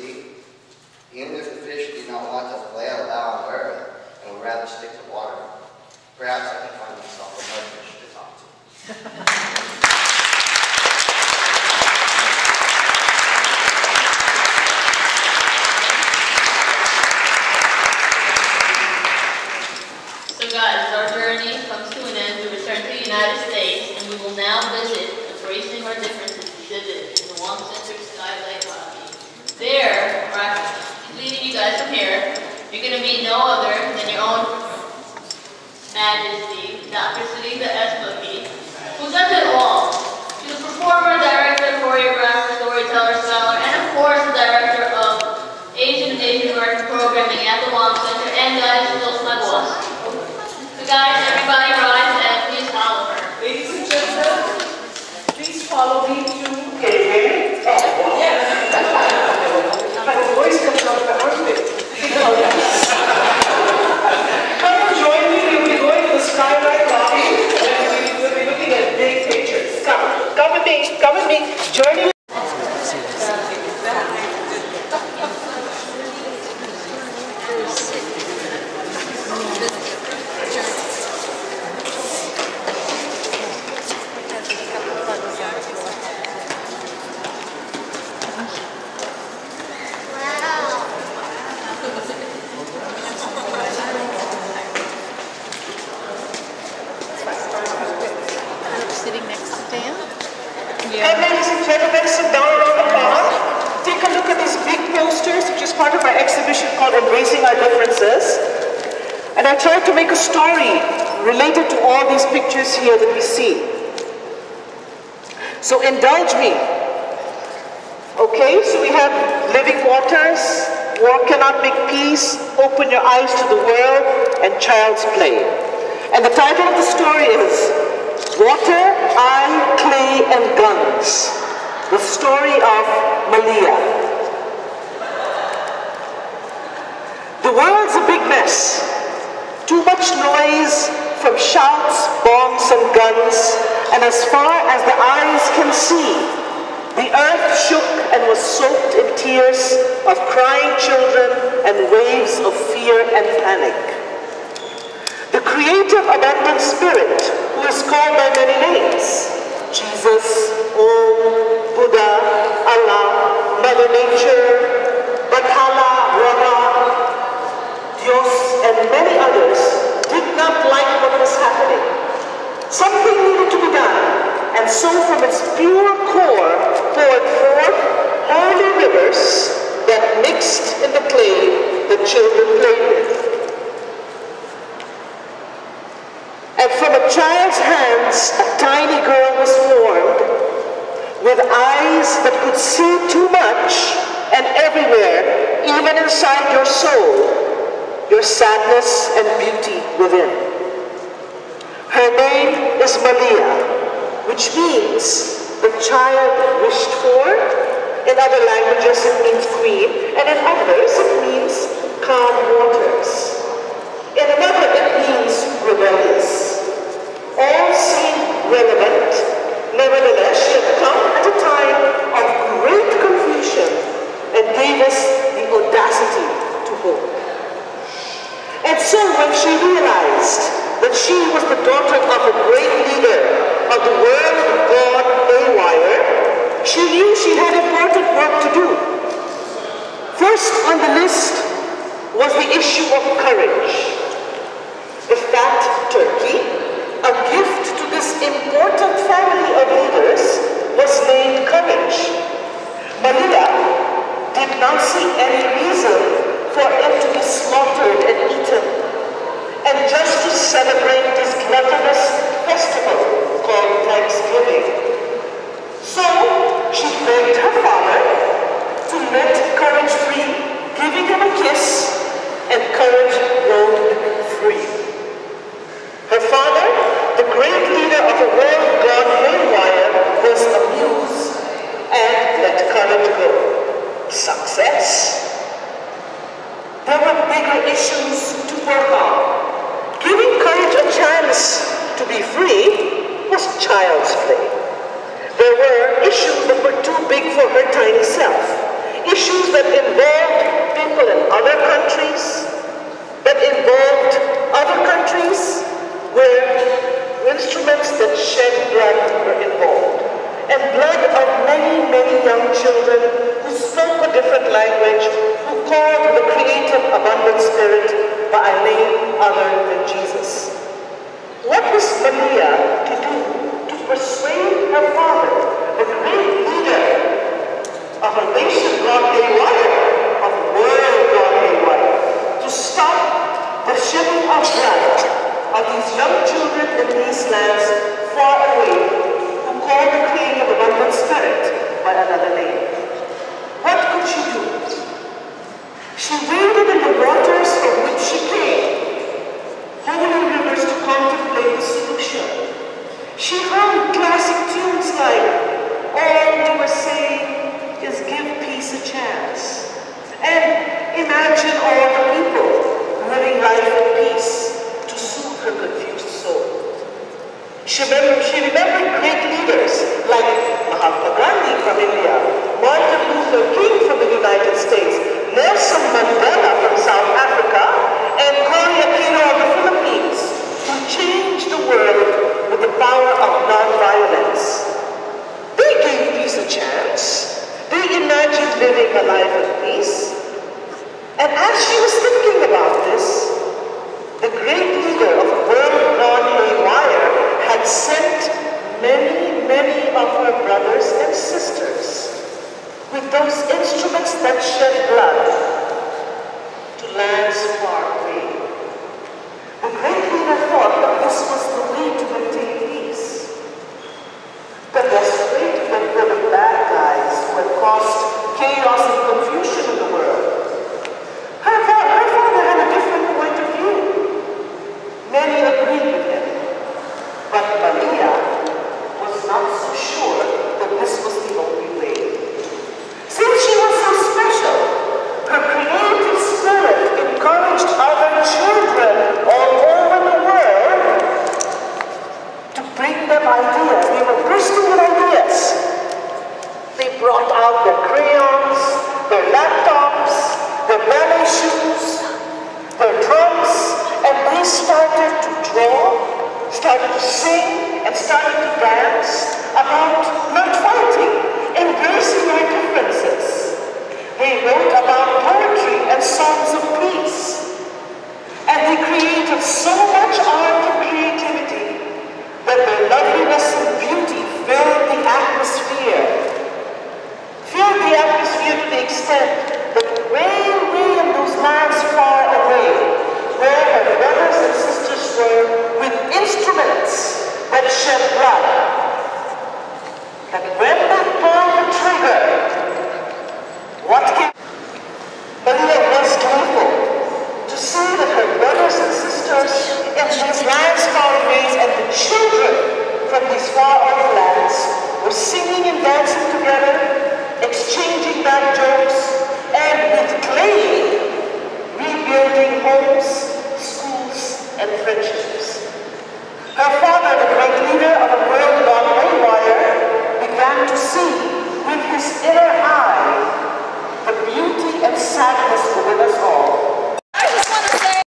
sea. Even if the fish do not want to lay out loud on earth and would rather stick to water, perhaps I can find myself a mudfish to talk to. So guys, our journey comes to an end. We return to the United States, and we will now visit Embracing Our Differences exhibit in the Wong Center Skylight Lobby. There, leading you guys from here, you're going to meet no other than your own Majesty, Dr. Sunita S. Mookie, who does it all. She's a performer, director, choreographer, storyteller, scholar, and of course the director of Asian and Asian American programming at the Wong Center, and guys, she's also my boss. So guys, everybody rise and please follow her. Ladies and gentlemen, please follow me to... Can you hear me? Oh, yes. My voice comes out of my armpit. Come and join me. We'll be going to the Skylight Lobby and we'll be looking at big pictures. Come with me. Come with me. Join me. Sitting next to Dan? And ladies and gentlemen, sit down around the pond. Take a look at these big posters, which is part of our exhibition called Embracing Our Differences. And I tried to make a story related to all these pictures here that we see. So indulge me. Okay, so we have living waters, war cannot make peace, open your eyes to the world, and child's play. And the title of the story is Water, Eye, Clay, and Guns, the story of Malia. The world's a big mess. Too much noise from shouts, bombs, and guns, and as far as the eyes can see, the earth shook and was soaked in tears of crying children and waves of fear and panic. The creative abundant spirit, who is called by many names, Jesus, Om, Buddha, Allah, Mother Nature, Bathala, Rama, Dios, and many others, did not like what was happening. Something needed to be done, and so from its pure core poured forth holy rivers that mixed in the clay the children played with. And from a child's hands, a tiny girl was formed, with eyes that could see too much and everywhere, even inside your soul, your sadness and beauty within. Her name is Malia, which means the child wished for. In other languages it means queen, and in others it means calm waters. In another it means rebellious. All seem relevant. Nevertheless, she had come at a time of great confusion and gave us the audacity to hope. And so when she realized that she was the daughter of a great leader of the world god Haywire, she knew she had important work to do. First on the list was the issue of courage. The fat turkey, a gift to this important family of leaders, was named Courage. Malia did not see any reason for it to be slaughtered and eaten, and just to celebrate this gluttonous festival called Thanksgiving. So she begged her father to let Courage free, giving him a kiss, and Courage roamed free. Her father, the great leader of the world god Haywire, was amused and let Courage go. Success? There were bigger issues to work on. Giving Courage a chance to be free was child's play. There were issues that were too big for her tiny self. issues that involved people in other countries, that involved other countries where instruments that shed blood were involved. And blood of many, many young children who spoke a different language, who called the creative, abundant spirit by a name other than Jesus. What was Maria to do to persuade her father, the great leader of a nation gone haywire, of a world gone haywire, to stop the shedding of blood of these young children in these lands far away, who call the creative abundant spirit by another name? What could she do? She waded in the waters from which she came, holy rivers to contemplate the solution. She hummed classic tunes like, all we were saying is give peace a chance. And imagine all the people living life in peace to soothe her confused soul. She remembered great leaders like Mahatma Gandhi from India, Martin Luther King from the United States, Nelson Mandela from South Africa, and Cory Aquino of the Philippines, who changed the world with the power of nonviolence. They gave peace a chance. They imagined living a life of peace. And as she was thinking about this, the great leader of a world gone haywire had sent many, many of her brothers and sisters with those instruments that shed blood to lands far away. The great leader thought that this was the way to maintain peace. The best way to get rid of bad guys who had caused chaos and confusion in the world. Her father had a different point of view. Many agreed with him. But Maria was not so sure that this was the only way. Since she was so special, her creative spirit encouraged other children all over the world to bring them ideas. They were bursting with ideas. They brought out their crayons, their laptops, their ballet shoes, their drums, and they started to draw, started to sing, and started to dance about not fighting, embracing our differences. They wrote about poetry and songs of peace. And they created so much art and creativity that their loveliness and beauty filled the atmosphere. Filled the atmosphere to the extent